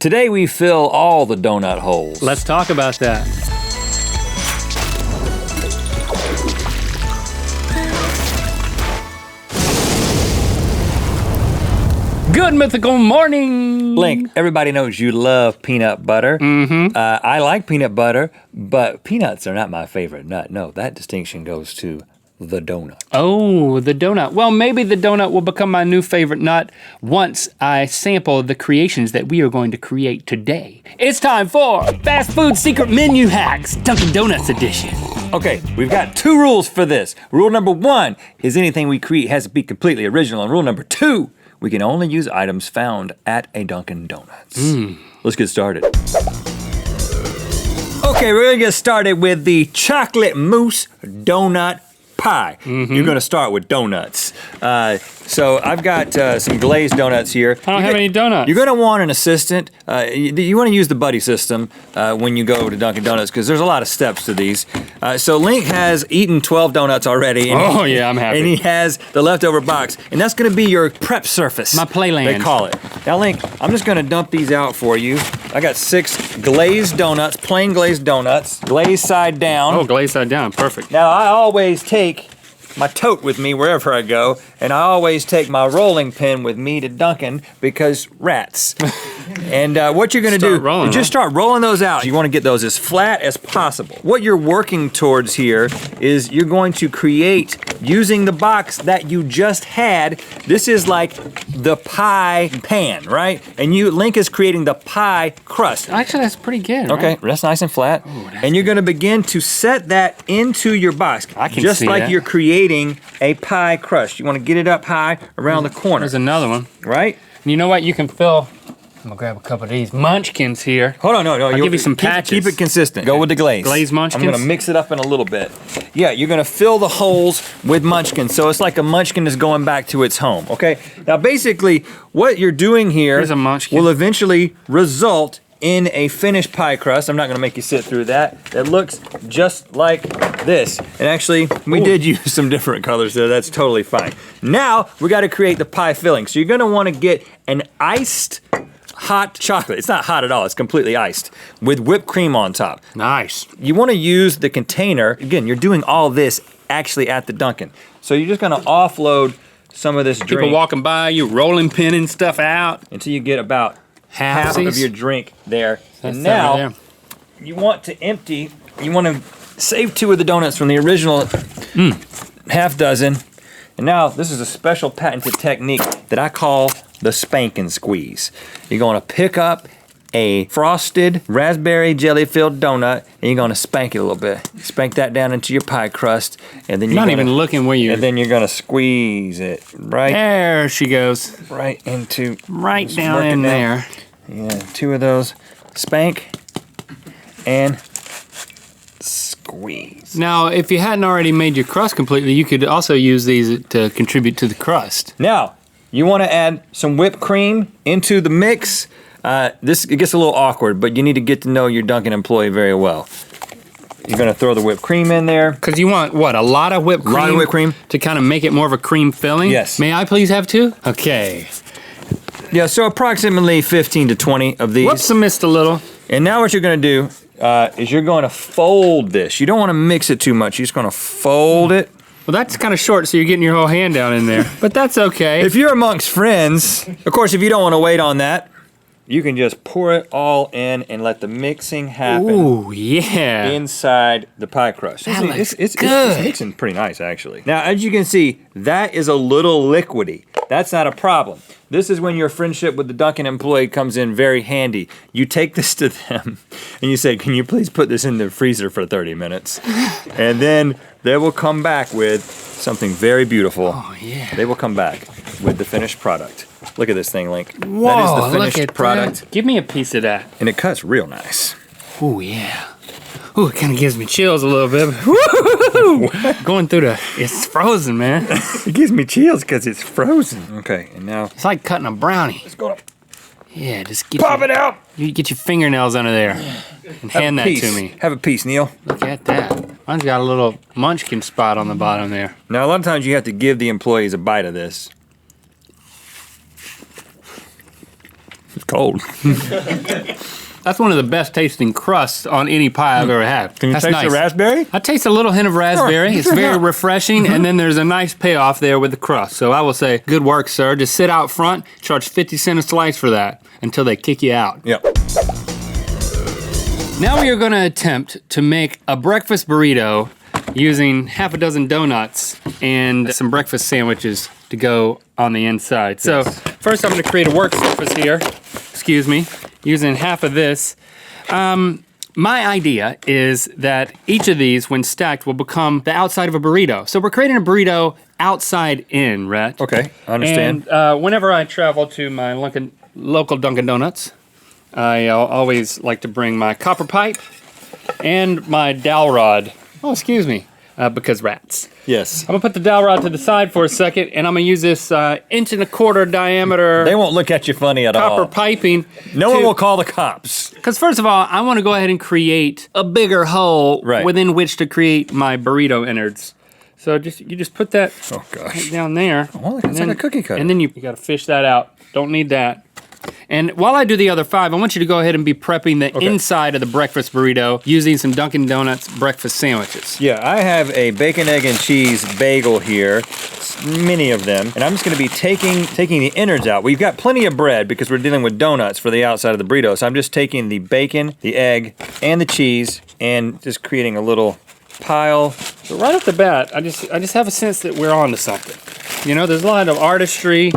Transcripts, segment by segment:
Today we fill all the donut holes. Let's talk about that. Good mythical morning. Link, everybody knows you love peanut butter. I like peanut butter, but peanuts are not my favorite nut. No, that distinction goes to the donut. Oh, the donut. Well, maybe the donut will become my new favorite nut once I sample the creations that we are going to create today. It's time for Fast Food Secret Menu Hacks, Dunkin' Donuts edition. Okay, we've got 2 rules for this. Rule number 1 is anything we create has to be completely original. And rule number 2, we can only use items found at a Dunkin' Donuts. Let's get started. Okay, we're gonna get started with the chocolate mousse donut pie. You're gonna start with donuts. So I've got some glazed donuts here. I don't have any donuts. You're gonna want an assistant. You wanna use the buddy system when you go to Dunkin' Donuts because there's a lot of steps to these. So Link has eaten 12 donuts already. And I'm happy. And he has the leftover box. And that's gonna be your prep surface. My playland. They call it. Now Link, I'm just gonna dump these out for you. I got 6 glazed donuts, plain glazed donuts, glazed side down. Oh, glazed side down, perfect. Now I always take my tote with me wherever I go, and I always take my rolling pin with me to Dunkin' because rats. And what you're gonna do is just start rolling those out. You wanna get those as flat as possible. What you're working towards here is you're going to create, using the box that you just had, this is like the pie pan, right? And Link is creating the pie crust. Actually, that's pretty good. Okay, right? that's nice and flat. Ooh, and you're gonna begin to set that into your box. I can just see like that. you're creating a pie crust. You wanna get it up high around the corner. There's another one. Right? And you know what? You can fill, I'm gonna grab a couple of these munchkins here. Hold on, no. I'll give you some patches. Keep it consistent. Go with the glaze. Glazed munchkins? I'm gonna mix it up in a little bit. Yeah, you're gonna fill the holes with munchkins. So it's like a munchkin is going back to its home, okay? Now basically, what you're doing here Here's a munchkin. will eventually result in a finished pie crust. I'm not gonna make you sit through that. That looks just like this. And actually, we did use some different colors there. That's totally fine. Now, we gotta create the pie filling. So you're gonna wanna get an iced hot chocolate. It's not hot at all, it's completely iced with whipped cream on top. Nice. You wanna use the container. Again, you're doing all this actually at the Dunkin'. So you're just gonna offload some of this drink. People walking by, you rolling pinning stuff out. Until you get about half of your drink there. That's and now, there. you want to empty, you want to save 2 of the donuts from the original half dozen. And now, this is a special patented technique that I call the spank and squeeze. You're going to pick up a frosted raspberry jelly-filled donut, and you're going to spank it a little bit. Spank that down into your pie crust, and then you're not even looking where you. And then you're going to squeeze it right. There she goes. Right into. Right down in there. Yeah, 2 of those. Spank and squeeze. Now, if you hadn't already made your crust completely, you could also use these to contribute to the crust. Now, you want to add some whipped cream into the mix. It gets a little awkward, but you need to get to know your Dunkin' employee very well. You're gonna throw the whipped cream in there. Because you want, what, a lot of whipped cream? A lot of whipped cream. To kind of make it more of a cream filling? Yes. May I please have 2? Okay. Yeah, so approximately 15 to 20 of these. Whoops, I missed a little. And now what you're gonna do is you're gonna fold this. You don't wanna mix it too much. You're just gonna fold it. Well, that's kind of short, so you're getting your whole hand down in there. But that's okay. If you're amongst friends, of course, if you don't wanna wait on that, you can just pour it all in and let the mixing happen. Ooh, yeah. Inside the pie crust. That looks It's good. mixing pretty nice, actually. Now, as you can see, that is a little liquidy. That's not a problem. This is when your friendship with the Dunkin' employee comes in very handy. You take this to them and you say, can you please put this in the freezer for 30 minutes? And then they will come back with something very beautiful. Oh, yeah. They will come back with the finished product. Look at this thing, Link. Whoa, that is the look finished at product. that. Give me a piece of that. And it cuts real nice. Ooh, yeah. Ooh, it kind of gives me chills a little bit. Woo! Going through it's frozen, man. It gives me chills because it's frozen. Okay, and now It's like cutting a brownie. let's go. Yeah, just get Pop it out. You get your fingernails under there and hand that to me. Have a piece, Neil. Look at that. Mine's got a little munchkin spot on the bottom there. Now, a lot of times you have to give the employees a bite of this. cold. That's one of the best tasting crusts on any pie I've ever had. Can you taste the raspberry? I taste a little hint of raspberry. It's very refreshing, and then there's a nice payoff there with the crust. So I will say, good work, sir. Just sit out front, charge 50 cents a slice for that until they kick you out. Yep. Now we are going to attempt to make a breakfast burrito using half a dozen donuts and some breakfast sandwiches to go on the inside. So first I'm going to create a work surface here. Excuse me. Using half of this. My idea is that each of these, when stacked, will become the outside of a burrito. So we're creating a burrito outside in, Rhett. Okay, I understand. And whenever I travel to my local Dunkin' Donuts, I always like to bring my copper pipe and my dowel rod. Oh, excuse me, because rats. Yes. I'm gonna put the dowel rod to the side for a second, and I'm gonna use this 1.25 inch diameter. They won't look at you funny at all. Copper piping. No one will call the cops. Because first of all, I want to go ahead and create a bigger hole within which to create my burrito innards. So you just put that right down there. Oh, it's like a cookie cutter. And then you gotta fish that out. Don't need that. And while I do the other 5, I want you to go ahead and be prepping the inside of the breakfast burrito using some Dunkin' Donuts breakfast sandwiches. Yeah, I have a bacon, egg, and cheese bagel here, many of them, and I'm just gonna be taking the innards out. We've got plenty of bread because we're dealing with donuts for the outside of the burrito, so I'm just taking the bacon, the egg, and the cheese, and just creating a little pile. So right off the bat, I just have a sense that we're on to something. You know, there's a lot of artistry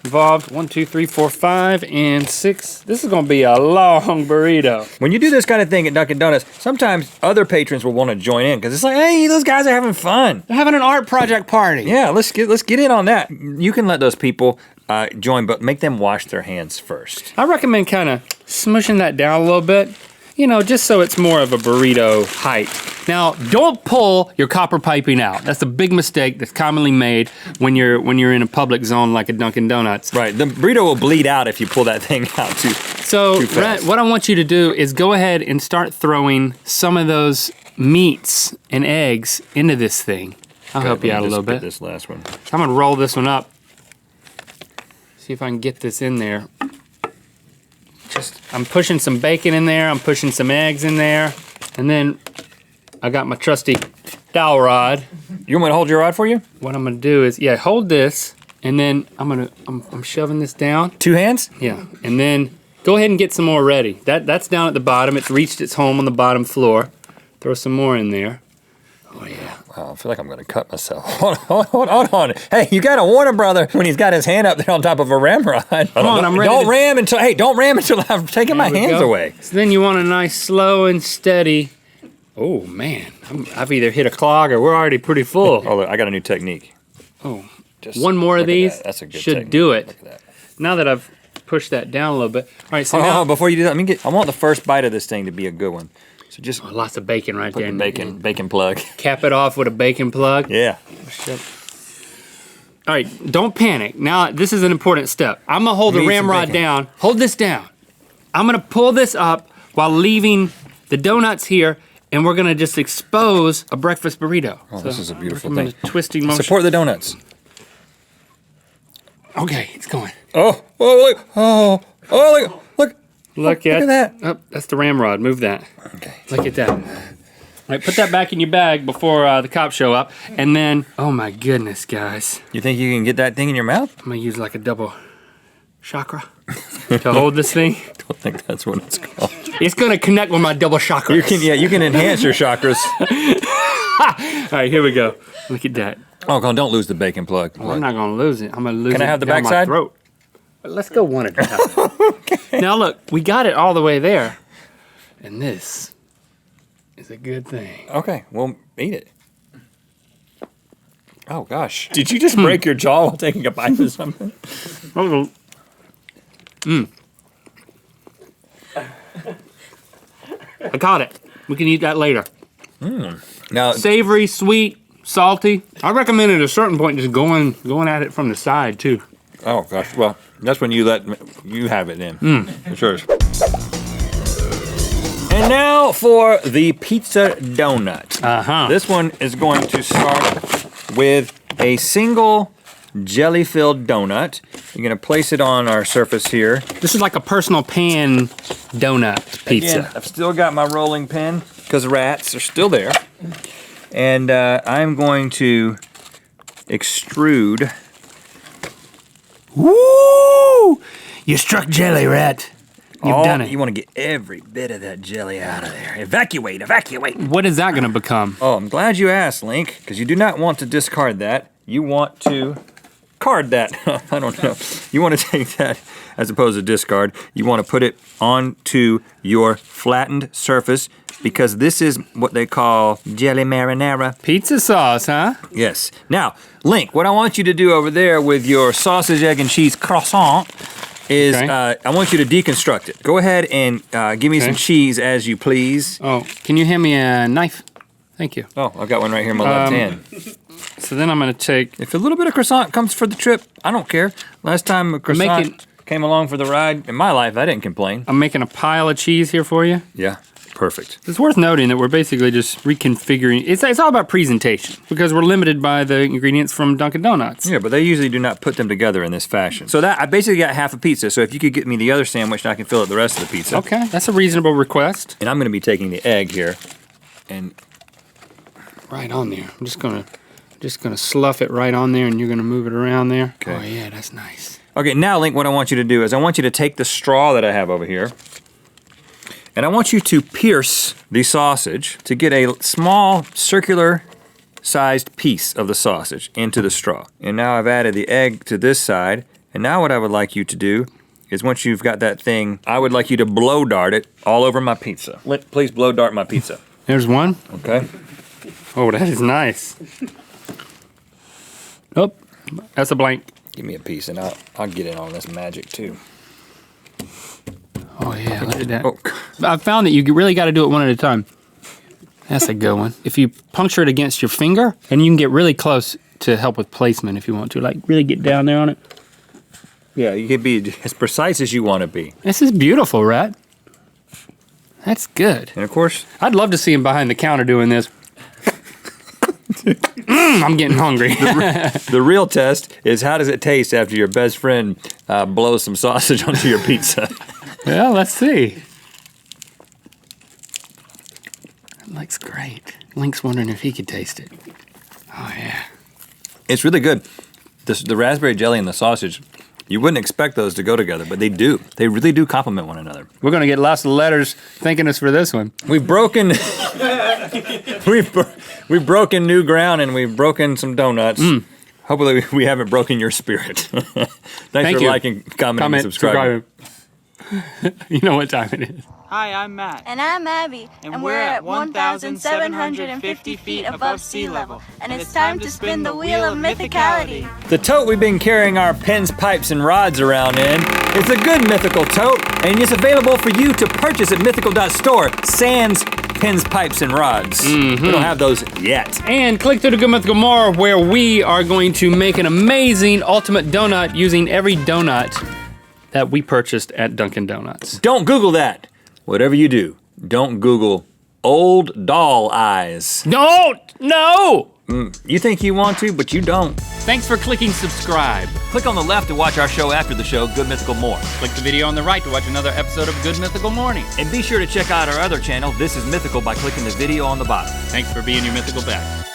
involved. 1, 2, 3, 4, 5, and 6. This is gonna be a long burrito. When you do this kind of thing at Dunkin' Donuts, sometimes other patrons will want to join in because it's like, hey, those guys are having fun. They're having an art project party. Yeah, let's get in on that. You can let those people join, but make them wash their hands first. I recommend kind of smushing that down a little bit. You know, just so it's more of a burrito height. Now, don't pull your copper piping out. That's a big mistake that's commonly made when you're in a public zone like a Dunkin' Donuts. Right, the burrito will bleed out if you pull that thing out too fast. Rhett, what I want you to do is go ahead and start throwing some of those meats and eggs into this thing. I'll help you out a little bit. This last one. So I'm gonna roll this one up. See if I can get this in there. I'm pushing some bacon in there, I'm pushing some eggs in there, and then I got my trusty dowel rod. You want me to hold your rod for you? What I'm gonna do is, hold this, and then I'm shoving this down. 2 hands? Yeah, and then go ahead and get some more ready. That's down at the bottom. It's reached its home on the bottom floor. Throw some more in there. Oh yeah. Wow, I feel like I'm gonna cut myself. Hold on. Hey, you gotta warn him, brother, when he's got his hand up there on top of a ramrod. Come on, I'm ready. Don't ram until I've taken my hands away. So then you want a nice slow and steady. Oh man, I've either hit a clog or we're already pretty full. Oh, look, I got a new technique. Oh, just one more of these that's a good should technique. do it. Look at that. Now that I've pushed that down a little bit. All right, so Hold now on, before you do that, I want the first bite of this thing to be a good one. So just lots of bacon right there. The bacon plug. Cap it off with a bacon plug. Yeah. All right, don't panic. Now, this is an important step. I'm gonna hold the ramrod down. Hold this down. I'm gonna pull this up while leaving the donuts here, and we're gonna just expose a breakfast burrito. Oh, so this is a beautiful thing. Twisting motion. Support the donuts. Okay, it's going. Oh, look. Oh, look. Look at that. Oh, that's the ramrod. Move that. Okay. Look at that. All right, put that back in your bag before the cops show up. And then, oh my goodness, guys. You think you can get that thing in your mouth? I'm going to use like a double chakra to hold this thing. I don't think that's what it's called. It's going to connect with my double chakra. You can enhance your chakras. All right, here we go. Look at that. Oh, God, don't lose the bacon plug. Well, I'm not going to lose it. I'm going to lose it. Can I have the down my backside? throat. Let's go one at a time. Okay. Now look, we got it all the way there. And this is a good thing. Okay, well, eat it. Oh, gosh. Did you just break your jaw while taking a bite of something? I caught it. We can eat that later. Now, savory, sweet, salty. I recommend at a certain point just going at it from the side too. Oh gosh, well, that's when you have it then. For sure. And now for the pizza donut. Uh-huh. This one is going to start with a single jelly-filled donut. You're gonna place it on our surface here. This is like a personal pan donut pizza. Again, I've still got my rolling pin because rats are still there. And I'm going to extrude. Woo! You struck jelly, Rhett. You've done it. You want to get every bit of that jelly out of there. Evacuate, evacuate. What is that going to become? Oh, I'm glad you asked, Link, because you do not want to discard that. You want to card that. I don't know. You want to take that as opposed to discard. You want to put it onto your flattened surface because this is what they call jelly marinara. Pizza sauce, huh? Yes. Now, Link, what I want you to do over there with your sausage, egg, and cheese croissant is I want you to deconstruct it. Go ahead and give me some cheese as you please. Oh, can you hand me a knife? Thank you. Oh, I've got one right here in my left hand. So then I'm going to take... If a little bit of croissant comes for the trip, I don't care. Last time a croissant came along for the ride in my life, I didn't complain. I'm making a pile of cheese here for you. Yeah, perfect. It's worth noting that we're basically just reconfiguring. It's all about presentation because we're limited by the ingredients from Dunkin' Donuts. Yeah, but they usually do not put them together in this fashion. So that I basically got half a pizza. So if you could get me the other sandwich, I can fill up the rest of the pizza. Okay, that's a reasonable request. And I'm going to be taking the egg here, and right on there. I'm just gonna slough it right on there, and you're gonna move it around there. Okay. Oh yeah, that's nice. Okay, now Link, what I want you to do is I want you to take the straw that I have over here, and I want you to pierce the sausage to get a small circular sized piece of the sausage into the straw. And now I've added the egg to this side, and now what I would like you to do is once you've got that thing, I would like you to blow dart it all over my pizza. Please blow dart my pizza. There's one. Okay. Oh, that is nice. Oh, that's a blank. Give me a piece, and I'll get in on this magic too. Oh yeah, look at that. Oh. I found that you really got to do it one at a time. That's a good one. If you puncture it against your finger, and you can get really close to help with placement if you want to, like really get down there on it. Yeah, you can be as precise as you want to be. This is beautiful, Rhett. That's good. And of course, I'd love to see him behind the counter doing this. I'm getting hungry. The real test is how does it taste after your best friend blows some sausage onto your pizza? Well, let's see. It looks great. Link's wondering if he could taste it. Oh, yeah. It's really good. The raspberry jelly and the sausage, you wouldn't expect those to go together, but they do. They really do complement one another. We're going to get lots of letters thanking us for this one. We've broken... We've broken new ground, and we've broken some donuts. Hopefully we haven't broken your spirit. Thanks for liking, commenting, and subscribing. You know what time it is. Hi, I'm Matt. And I'm Abby. And we're at 1,750 feet above sea level. And it's time to spin the wheel of mythicality. The tote we've been carrying our pins, pipes, and rods around in is a good mythical tote, and it's available for you to purchase at mythical.store. Sans pins, pipes, and rods. We don't have those yet. And click through to Good Mythical More, where we are going to make an amazing ultimate donut using every donut that we purchased at Dunkin' Donuts. Don't Google that. Whatever you do, don't Google old doll eyes. Don't! No! You think you want to, but you don't. Thanks for clicking subscribe. Click on the left to watch our show after the show, Good Mythical More. Click the video on the right to watch another episode of Good Mythical Morning. And be sure to check out our other channel, This is Mythical, by clicking the video on the bottom. Thanks for being your mythical best.